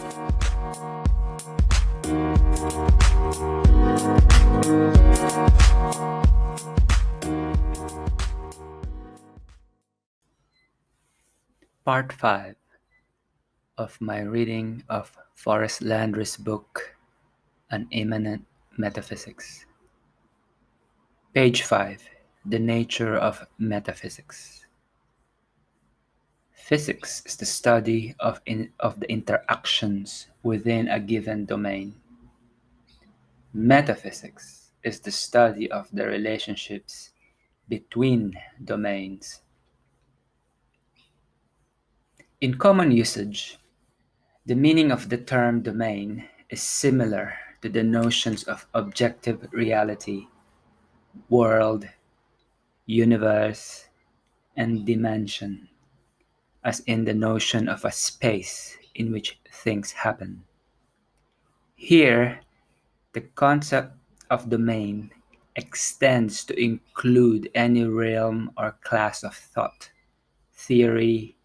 Part 5 of my reading of Forrest Landry's book, An Immanent Metaphysics. Page 5. The Nature of Metaphysics. Physics is the study of the interactions within a given domain. Metaphysics is the study of the relationships between domains. In common usage, the meaning of the term domain is similar to the notions of objective reality, world, universe, and dimension, as in the notion of a space in which things happen. Here, the concept of domain extends to include any realm or class of thought, theory,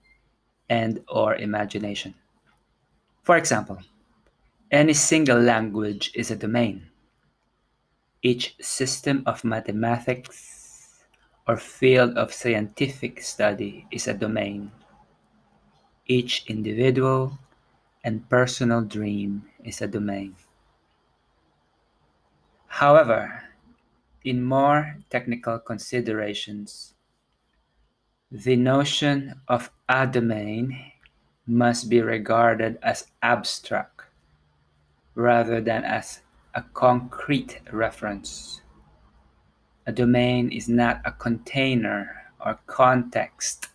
and/or imagination. For example, any single language is a domain. Each system of mathematics or field of scientific study is a domain. Each individual and personal dream is a domain. However, in more technical considerations, the notion of a domain must be regarded as abstract rather than as a concrete reference. A domain is not a container or context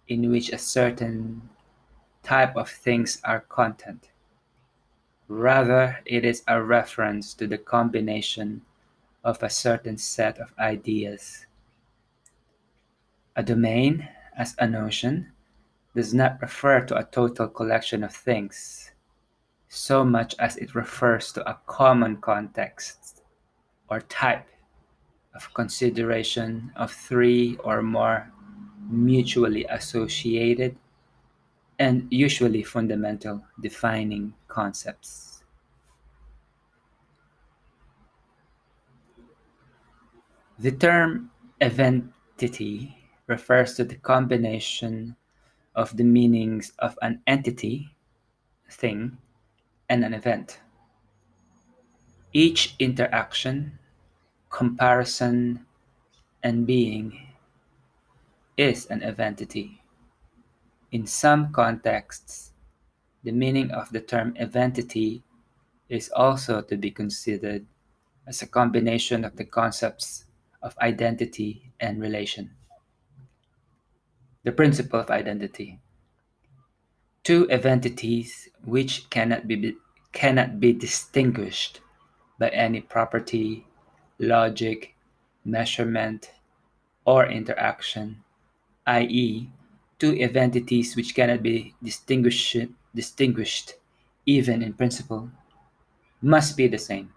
in which a certain type of things are content. Rather, it is a reference to the combination of a certain set of ideas. A domain, as a notion, does not refer to a total collection of things, so much as it refers to a common context or type of consideration of three or more mutually associated and usually fundamental defining concepts. The term eventity refers to the combination of the meanings of an entity, thing, and an event. Each interaction, comparison, and being is an eventity. In some contexts, the meaning of the term eventity is also to be considered as a combination of the concepts of identity and relation. The principle of identity. Two eventities which cannot be distinguished by any property, logic, measurement, or interaction, i.e., two eventities which cannot be distinguished even in principle, must be the same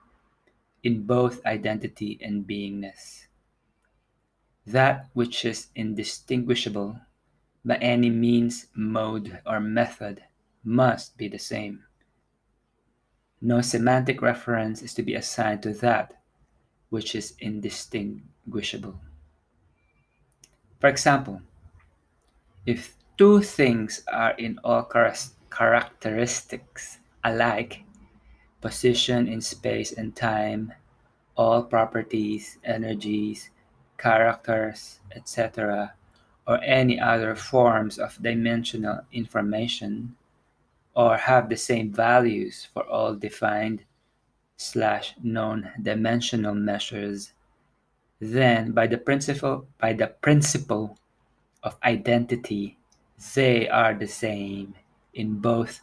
in both identity and beingness. That which is indistinguishable by any means, mode, or method must be the same. No semantic reference is to be assigned to that which is indistinguishable. For example, if two things are in all characteristics alike, position in space and time, all properties, energies, characters, etc., or any other forms of dimensional information, or have the same values for all defined/known dimensional measures, then by the principle of identity, they are the same in both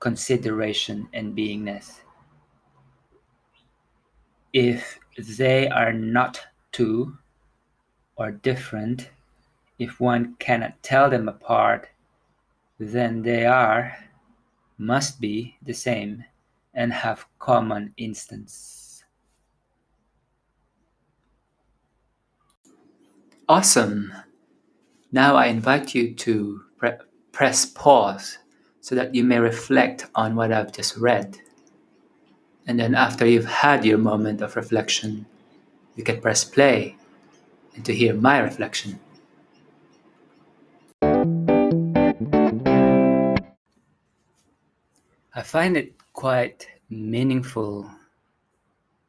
consideration and beingness. If they are not two or different, if one cannot tell them apart, then they must be the same and have common instance. Awesome! Now I invite you to press pause so that you may reflect on what I've just read. And then after you've had your moment of reflection, you can press play and to hear my reflection. I find it quite meaningful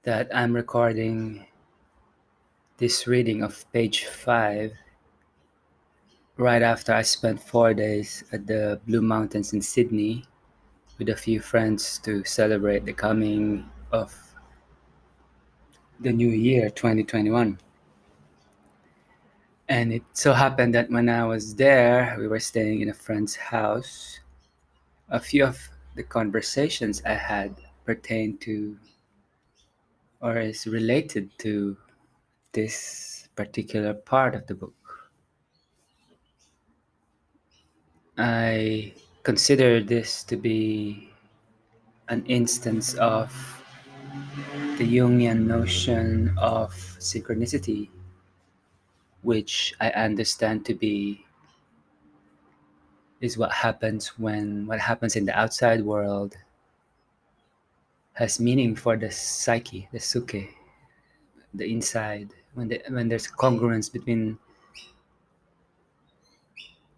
that I'm recording this reading of page 5 right after I spent 4 days at the Blue Mountains in Sydney with a few friends to celebrate the coming of the new year 2021. And it so happened that when I was there, we were staying in a friend's house. A few of the conversations I had pertain to or is related to this particular part of the book. I consider this to be an instance of the Jungian notion of synchronicity, which I understand to be is what happens in the outside world has meaning for the psyche, the suke, the inside. When there's congruence between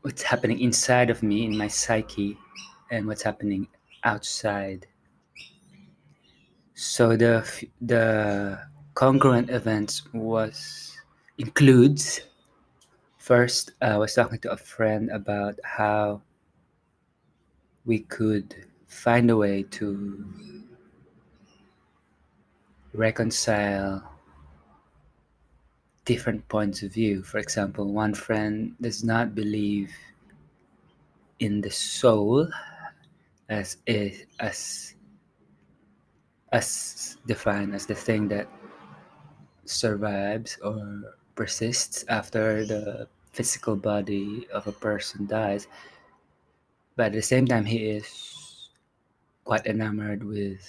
what's happening inside of me in my psyche and what's happening outside. So the congruent events was includes first I was talking to a friend about how we could find a way to reconcile different points of view. For example, one friend does not believe in the soul as as defined as the thing that survives or persists after the physical body of a person dies. But at the same time, he is quite enamored with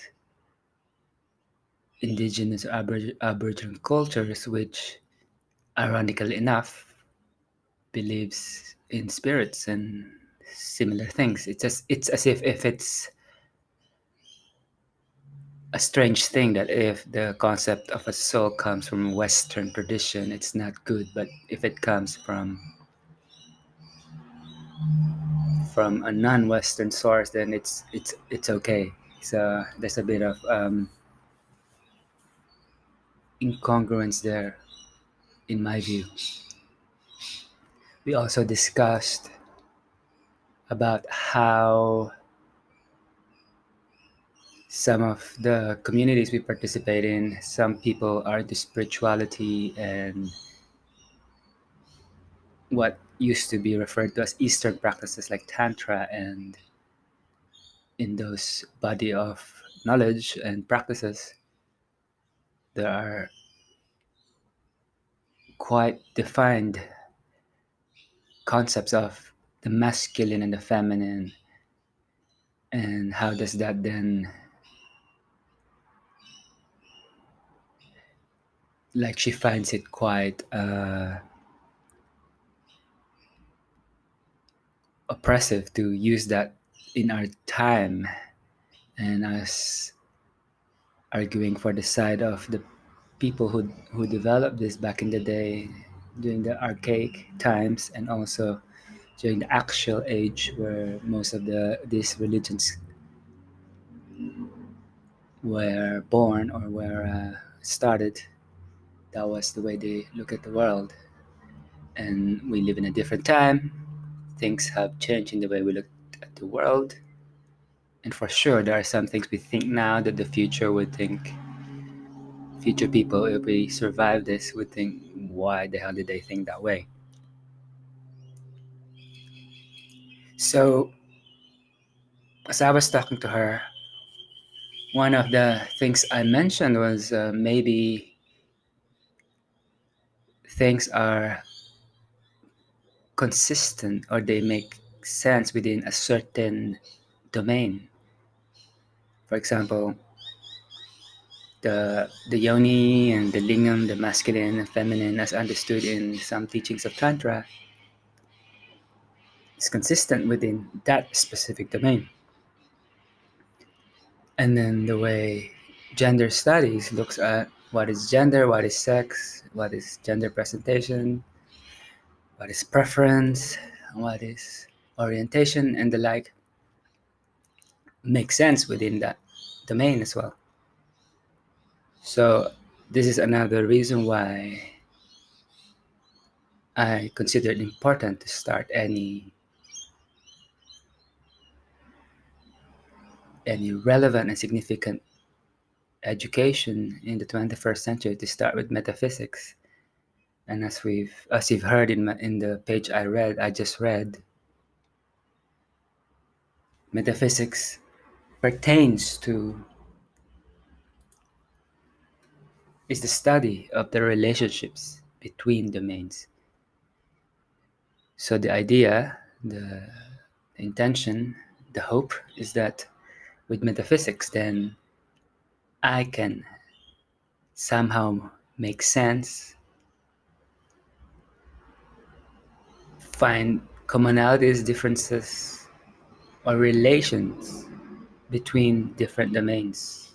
indigenous Aboriginal cultures, which, ironically enough, believes in spirits and similar things. It's as if it's a strange thing that if the concept of a soul comes from Western tradition, it's not good. But if it comes from a non-Western source, then it's okay. So there's a bit of incongruence there, in my view. We also discussed about how some of the communities we participate in, some people are into spirituality and what used to be referred to as Eastern practices like Tantra, and in those body of knowledge and practices, there are quite defined concepts of the masculine and the feminine, and how does that then, like, she finds it quite oppressive to use that in our time, and us arguing for the side of the people who developed this back in the day during the archaic times, and also during the actual age where most of these religions were born or were started. That was the way they look at the world, and we live in a different time. Things have changed in the way we look at the world, and for sure there are some things we think now that the future would think, future people, if we survive this, would think, why the hell did they think that way? So as I was talking to her, one of the things I mentioned was maybe things are consistent or they make sense within a certain domain. For example, the yoni and the lingam, the masculine and feminine, as understood in some teachings of Tantra, is consistent within that specific domain. And then the way gender studies looks at what is gender, what is sex, what is gender presentation, what is preference, what is orientation, and the like, makes sense within that domain as well. So this is another reason why I consider it important to start any relevant and significant education in the 21st century to start with metaphysics. And as you've heard in the page I just read, metaphysics pertains to is the study of the relationships between domains. So the idea, the intention, the hope is that with metaphysics, then I can somehow make sense, find commonalities, differences, or relations between different domains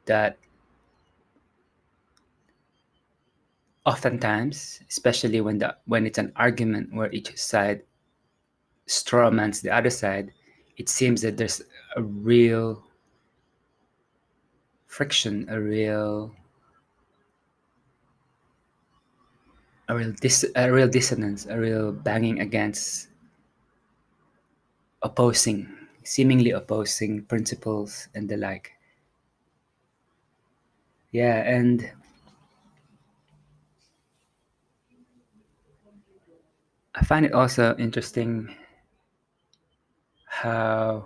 that oftentimes, especially when it's an argument where each side strawmans the other side, it seems that there's a real friction, a real dissonance, a real banging against opposing, seemingly opposing principles and the like. Yeah, and I find it also interesting how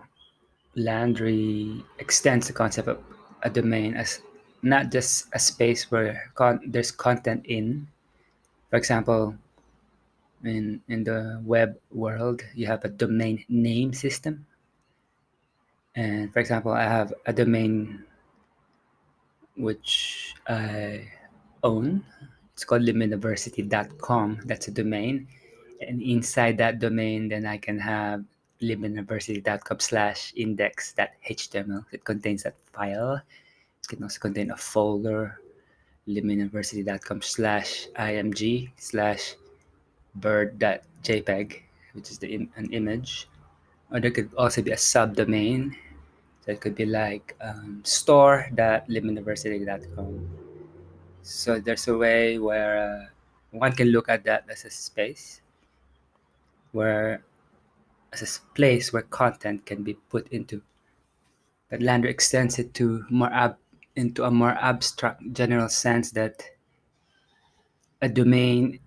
Landry extends the concept of a domain as not just a space where there's content in. For example, in the web world, you have a domain name system. And for example, I have a domain which I own. It's called limuniversity.com. That's a domain. And inside that domain, then I can have limuniversity.com/index.html. It contains that file. It can also contain a folder, limuniversity.com/img/bird.jpg, which is an image. Or there could also be a subdomain. So it could be like store.limuniversity.com. So there's a way where one can look at that as a space where as a place where content can be put into. But Landry extends it to into a more abstract general sense that a domain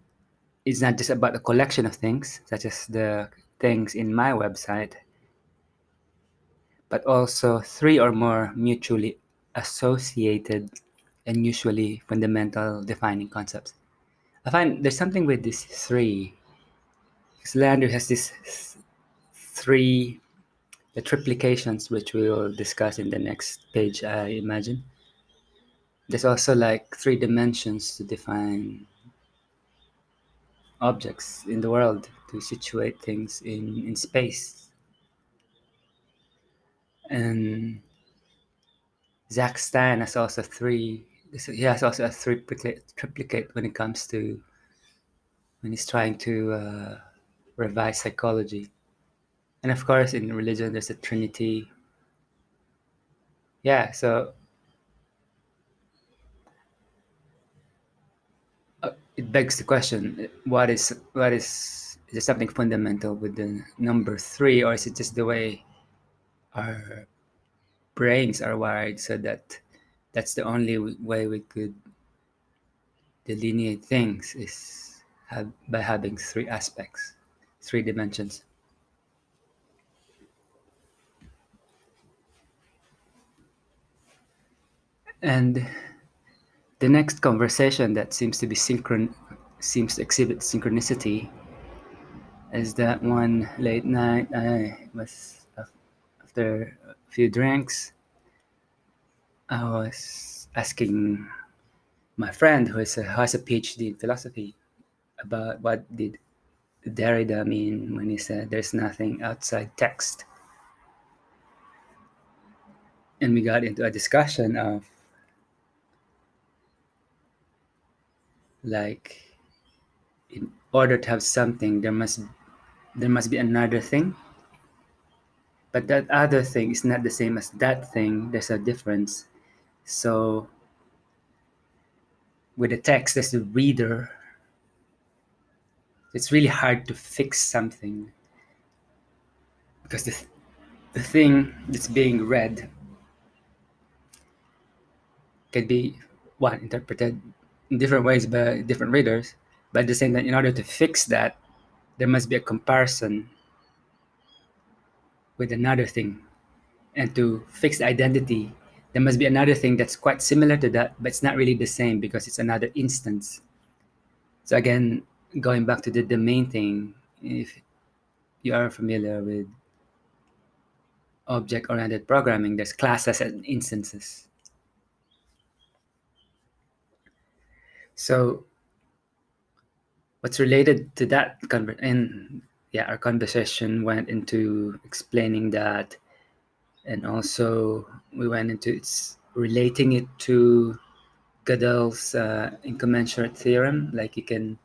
is not just about a collection of things, such as the things in my website, but also three or more mutually associated and usually fundamental defining concepts. I find there's something with these three. Because Landry has these three, the triplications, which we will discuss in the next page, I imagine. There's also like three dimensions to define objects in the world, to situate things in space. And Zach Stein has also he has also a triplicate when it comes to when he's trying to revise psychology. And of course, in religion, there's a trinity. Yeah, so it begs the question: is there something fundamental with the number three, or is it just the way our brains are wired, so that that's the only way we could delineate things is by having three aspects, three dimensions. And the next conversation that seems to exhibit synchronicity is that one late night I was after a few drinks. I was asking my friend who has a PhD in philosophy about what did Derrida mean when he said there's nothing outside text? And we got into a discussion of like, in order to have something, there must be another thing, but that other thing is not the same as that thing. There's a difference. So with the text as the reader, it's really hard to fix something because the thing that's being read can be one interpreted in different ways by different readers. But at the same time, in order to fix that, there must be a comparison with another thing. And to fix the identity, there must be another thing that's quite similar to that, but it's not really the same because it's another instance. So again, going back to the main thing, if you are familiar with object-oriented programming, there's classes and instances. So what's related to that and yeah, our conversation went into explaining that, and also we went into its relating it to Gödel's incommensurate theorem. Like you can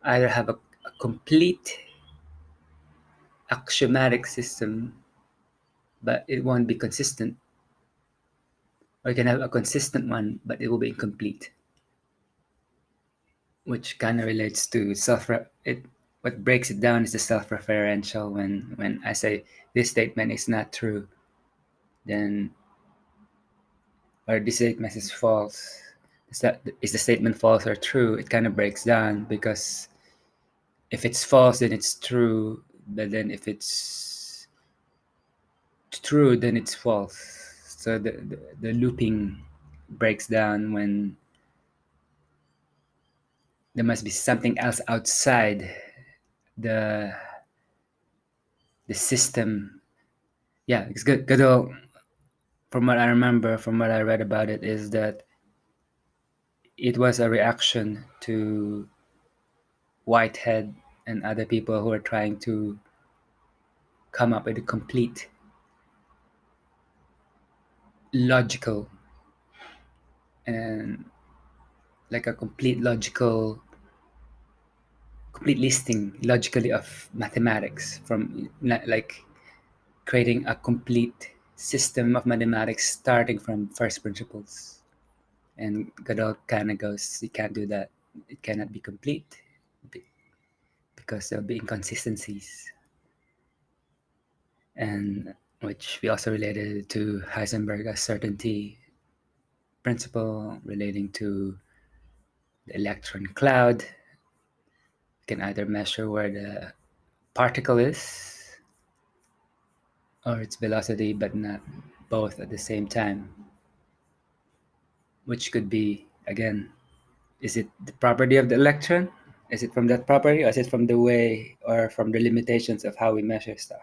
either have a complete axiomatic system, but it won't be consistent, or you can have a consistent one, but it will be incomplete, which kind of relates to it. What breaks it down is the self-referential. When I say this statement is not true, then or this statement is false. Is the statement false or true? It kind of breaks down because if it's false, then it's true. But then if it's true, then it's false. So the looping breaks down when there must be something else outside the the system. Yeah, it's good. Godel, from what I remember, from what I read about it, is that it was a reaction to Whitehead and other people who are trying to come up with a complete logical and like a complete listing logically of mathematics, from like creating a complete system of mathematics starting from first principles. And Godel kind of goes, you can't do that. It cannot be complete because there'll be inconsistencies. And which we also related to Heisenberg's certainty principle relating to the electron cloud. You can either measure where the particle is or its velocity, but not both at the same time. Which could be, again, is it the property of the electron? Is it from that property, or is it from the way or from the limitations of how we measure stuff?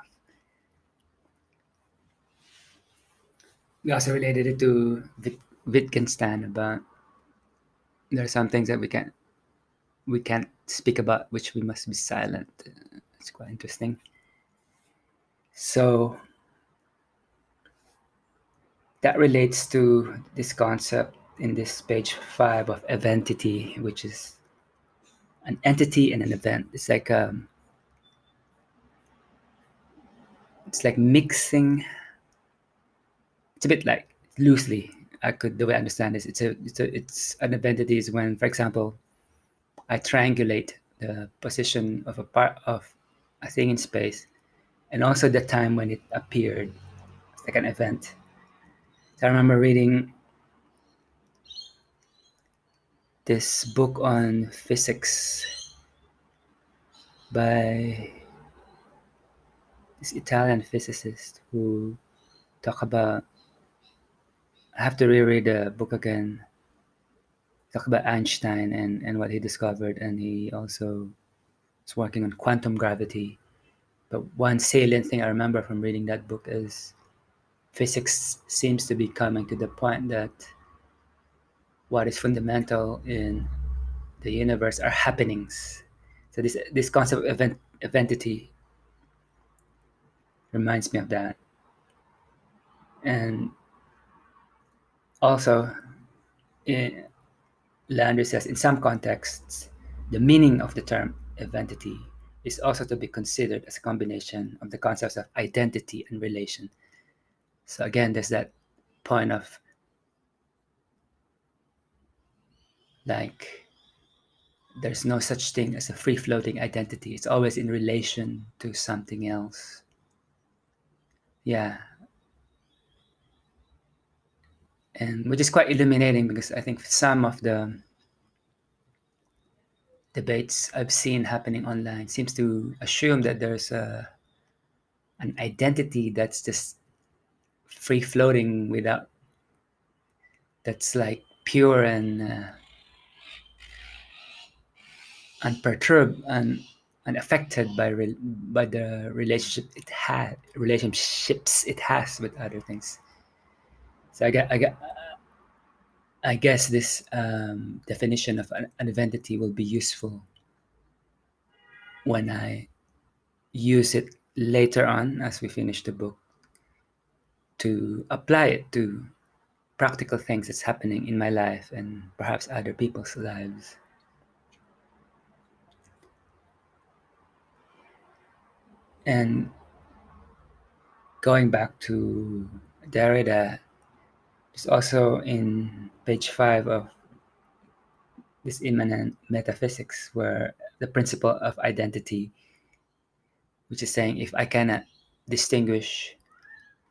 We also related it to Wittgenstein about there are some things that we can't speak about, which we must be silent. It's quite interesting. So that relates to this concept in this page 5 of eventity, which is an entity and an event. It's like mixing. It's a bit like loosely. The way I understand this, it's an identity is when, for example, I triangulate the position of a part of a thing in space, and also the time when it appeared. It's like an event. So I remember reading this book on physics by this Italian physicist who talk about. I have to reread the book again. Talk about Einstein and what he discovered, and he also was working on quantum gravity. But one salient thing I remember from reading that book is physics seems to be coming to the point that what is fundamental in the universe are happenings. So this concept of identity reminds me of that. And also, in, Landry says, in some contexts, the meaning of the term identity is also to be considered as a combination of the concepts of identity and relation. So again, there's that point of like there's no such thing as a free floating identity. It's always in relation to something else. Yeah. And which is quite illuminating because I think some of the debates I've seen happening online seems to assume that there's an identity that's just free floating without that's like pure and unperturbed and unaffected by the relationships it has with other things. So I guess this definition of an identity will be useful when I use it later on as we finish the book to apply it to practical things that's happening in my life and perhaps other people's lives. And going back to Derrida, it's also in page 5 of this Immanent Metaphysics, where the principle of identity, which is saying if I cannot distinguish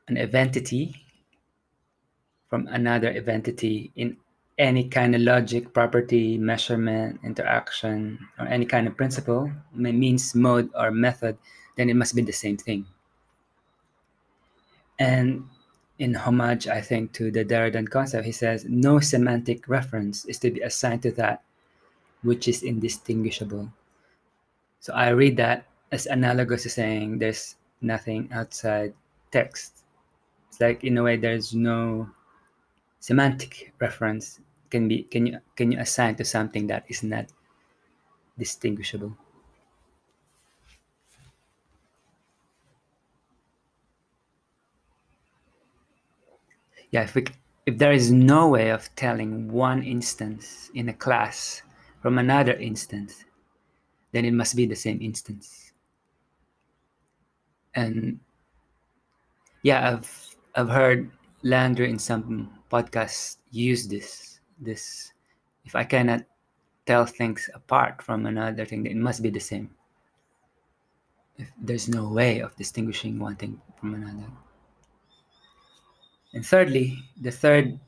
an eventity from another eventity in any kind of logic, property, measurement, interaction, or any kind of principle, means, mode, or method, then it must be the same thing. And in homage, I think, to the Derridan concept, he says, no semantic reference is to be assigned to that which is indistinguishable. So I read that as analogous to saying there's nothing outside text. It's like in a way there's no semantic reference can you assign to something that is not distinguishable. Yeah, if there is no way of telling one instance in a class from another instance, then it must be the same instance. And yeah, I've heard Landry in some podcasts use this if I cannot tell things apart from another thing, then it must be the same. If there's no way of distinguishing one thing from another. And thirdly, the third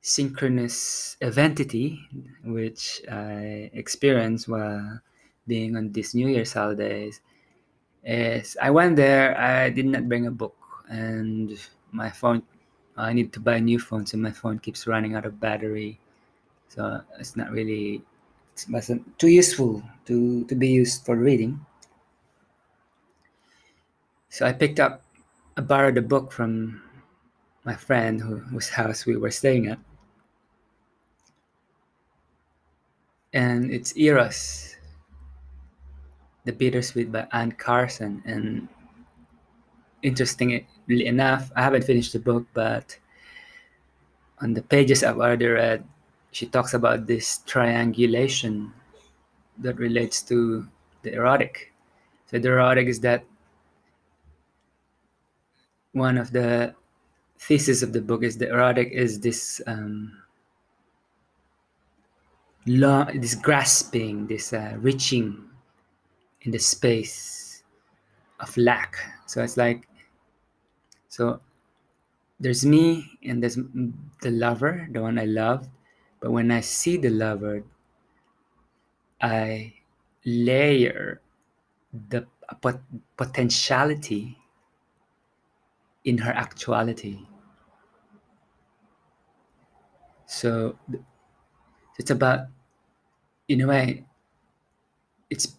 synchronous eventity, which I experienced while being on these New Year's holidays, is I went there, I did not bring a book, and my phone, I need to buy a new phone, so my phone keeps running out of battery. So it's not really, it wasn't too useful to be used for reading. So I borrowed a book from my friend whose house we were staying at, and it's Eros, The Bittersweet by Anne Carson. And interestingly enough, I haven't finished the book, but on the pages I've already read, she talks about this triangulation that relates to the erotic. So the erotic is that one of the thesis of the book is the erotic is this this grasping, this reaching in the space of lack. So it's like, so there's me and there's the lover, the one I love. But when I see the lover, I layer the potentiality in her actuality. So it's about, in a way, it's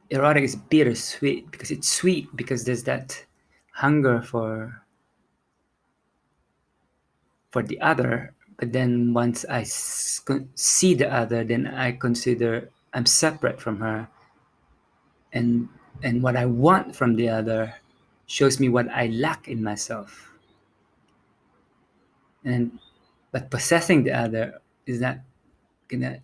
erotic is bittersweet because it's sweet because there's that hunger for the other, but then once I see the other, then I consider I'm separate from her, and what I want from the other shows me what I lack in myself. And but possessing the other is not gonna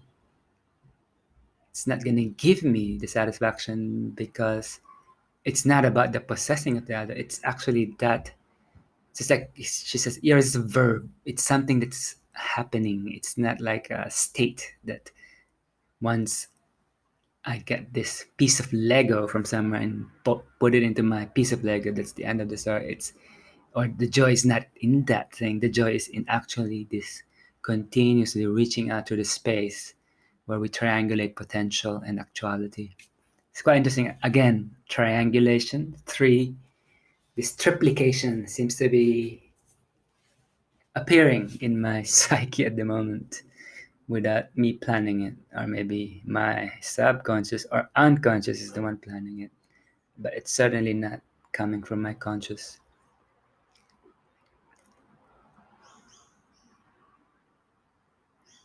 it's not gonna give me the satisfaction, because it's not about the possessing of the other. It's actually that, just like she says, here is a verb. It's something that's happening. It's not like a state that once I get this piece of Lego from somewhere and put it into my piece of Lego, that's the end of the story. It's or the joy is not in that thing. The joy is in actually this continuously reaching out to the space where we triangulate potential and actuality. It's quite interesting. Again, triangulation. Three. This triplication seems to be appearing in my psyche at the moment without me planning it. Or maybe my subconscious or unconscious is the one planning it. But it's certainly not coming from my conscious.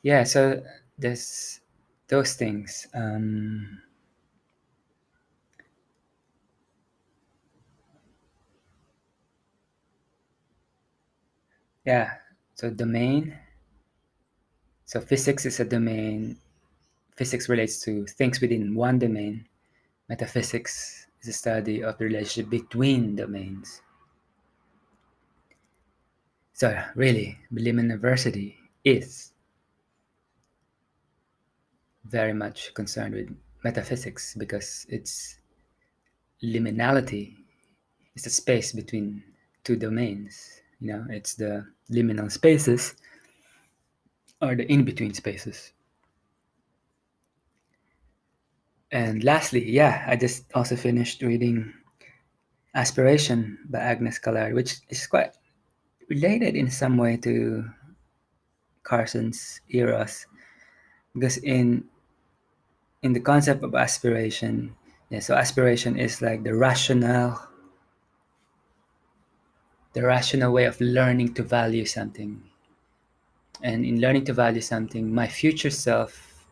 Yeah, so there's those things. Yeah, so domain. So physics is a domain. Physics relates to things within one domain. Metaphysics is a study of the relationship between domains. So really, William University is very much concerned with metaphysics, because its liminality is the space between two domains. It's the liminal spaces, or the in-between spaces. And lastly, yeah, I just also finished reading Aspiration by Agnes Callard, which is quite related in some way to Carson's Eros, because in the concept of aspiration, yeah, so aspiration is like the rational way of learning to value something. And in learning to value something, my future self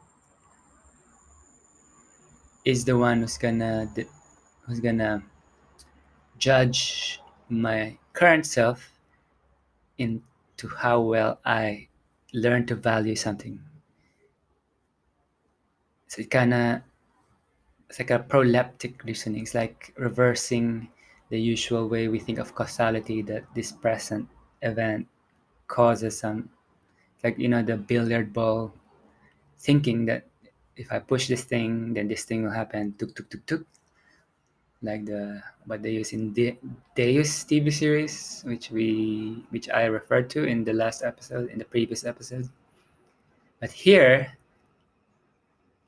is the one who's gonna judge my current self into how well I learn to value something. So it's like a proleptic reasoning. It's like reversing the usual way we think of causality, that this present event causes some, like the billiard ball thinking that if I push this thing, then this thing will happen. Tuk tuk tuk tuk, like the what they use in Deus TV series, which I referred to in the last episode, in the previous episode. But here,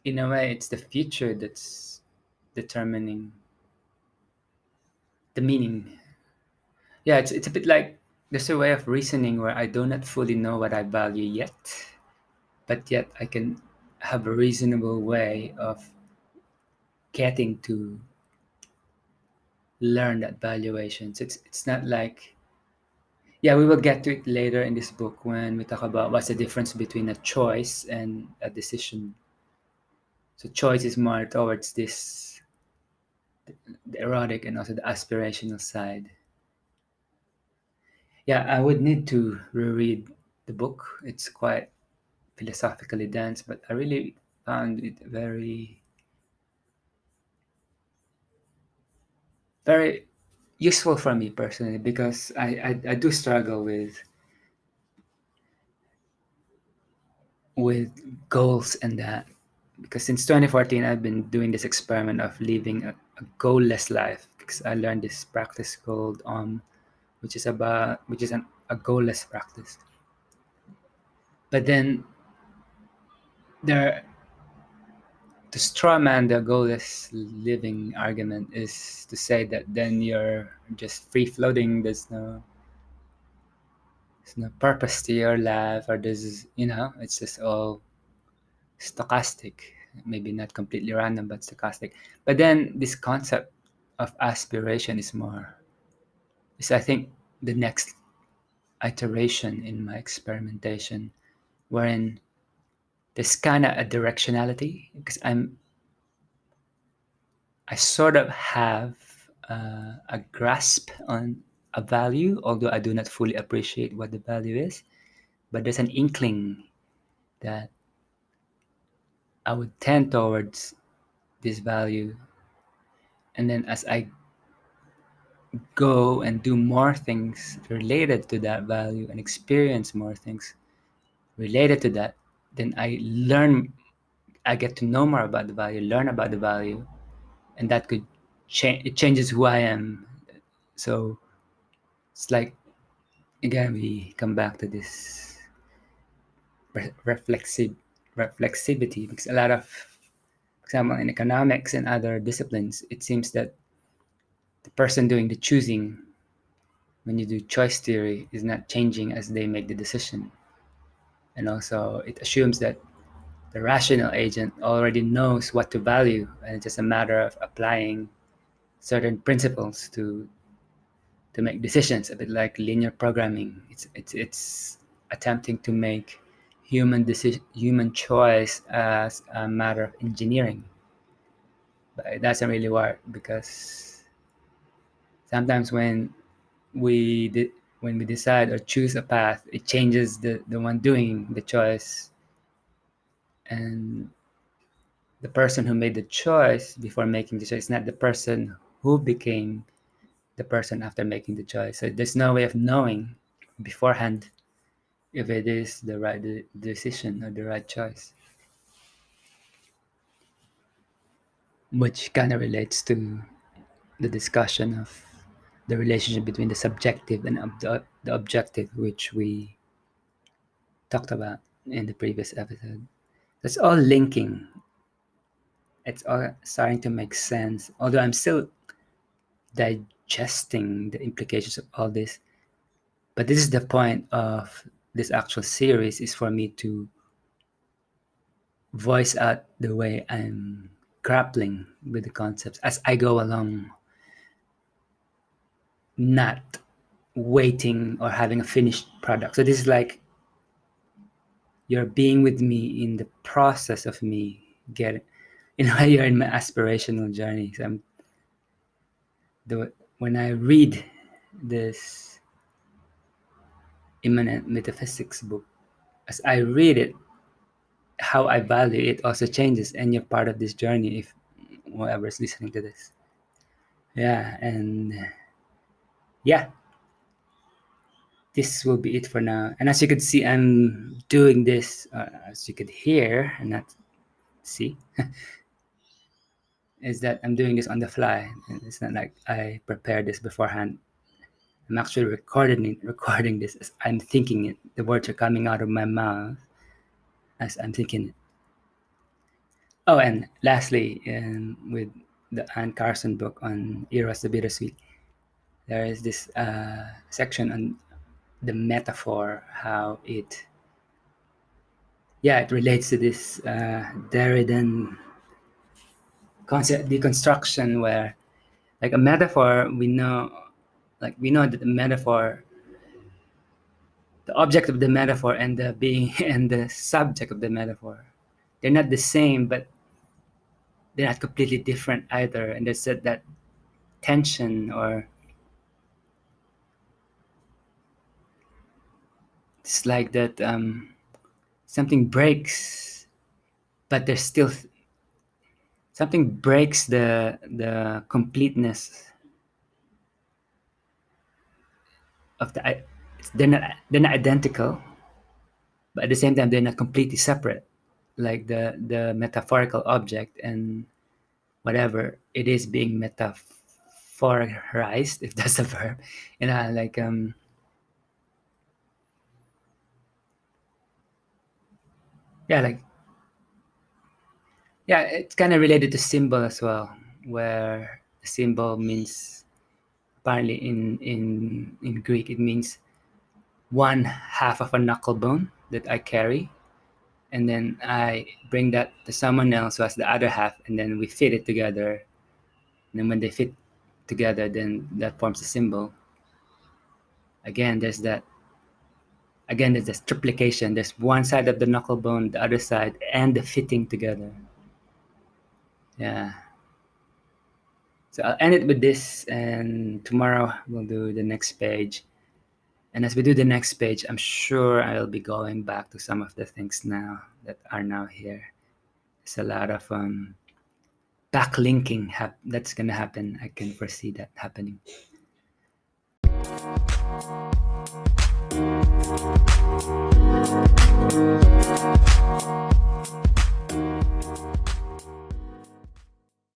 in a way, it's the future that's determining the meaning. Yeah, it's a bit like there's a way of reasoning where I do not fully know what I value yet, but yet I can have a reasonable way of getting to learn that valuation. So it's not like, yeah, we will get to it later in this book when we talk about what's the difference between a choice and a decision. So choice is more towards this, the erotic and also the aspirational side. Yeah, I would need to reread the book. It's quite philosophically dense, but I really found it very, very useful for me personally, because I do struggle with goals and that, because since 2014 I've been doing this experiment of living a goalless life, because I learned this practice called a goalless practice. But then there to straw man the goalless living argument is to say that then you're just free floating. There's no purpose to your life, or it's just all stochastic. Maybe not completely random, but stochastic. But then this concept of aspiration is, I think, the next iteration in my experimentation, wherein there's kind of a directionality because I sort of have a grasp on a value, although I do not fully appreciate what the value is. But there's an inkling that I would tend towards this value, and then as I go and do more things related to that value and experience more things related to that, then I get to know more about the value, learn about the value, and that could change. It changes who I am. So it's like, again, we come back to this reflexivity, because a lot of, for example, in economics and other disciplines, it seems that the person doing the choosing, when you do choice theory, is not changing as they make the decision. And also, it assumes that the rational agent already knows what to value, and it's just a matter of applying certain principles to make decisions. A bit like linear programming. It's attempting to make human choice as a matter of engineering, but it doesn't really work, because sometimes when we decide or choose a path, it changes the one doing the choice, and the person who made the choice before making the choice is not the person who became the person after making the choice. So there's no way of knowing beforehand if it is the right decision or the right choice, which kind of relates to the discussion of the relationship between the subjective and the objective, which we talked about in the previous episode. It's all linking. It's all starting to make sense. Although I'm still digesting the implications of all this. But this is the point of this actual series, is for me to voice out the way I'm grappling with the concepts as I go along, not waiting or having a finished product. So this is like you're being with me in the process of me getting, you're in my aspirational journey. So when I read this Immanent Metaphysics book, as I read it, how I value it also changes, and you're part of this journey if whoever's listening to this. Yeah, and yeah, this will be it for now. And as you could see, I'm doing this, as you could hear and not see, is that I'm doing this on the fly. It's not like I prepared this beforehand. I'm actually recording this as I'm thinking it. The words are coming out of my mouth as I'm thinking it. Oh, and lastly, with the Anne Carson book on Eros the Bittersweet, there is this section on the metaphor, how it relates to this Derridan concept deconstruction, where like a metaphor, we know that the metaphor, the object of the metaphor and the being and the subject of the metaphor, they're not the same, but they're not completely different either, and there's that tension, or it's like that something breaks, but there's still something breaks the completeness of they're not identical, but at the same time they're not completely separate, like the metaphorical object and whatever it is being metaphorized, if that's a verb, like yeah, like yeah, it's kind of related to symbol as well, where symbol means, apparently in Greek, it means one half of a knuckle bone that I carry, and then I bring that to someone else who has the other half, and then we fit it together. And then when they fit together, then that forms a symbol. Again, there's that Again, there's this triplication. There's one side of the knuckle bone, the other side, and the fitting together. Yeah. So I'll end it with this, and tomorrow we'll do the next page. And as we do the next page, I'm sure I'll be going back to some of the things now that are now here. There's a lot of backlinking that's going to happen. I can foresee that happening.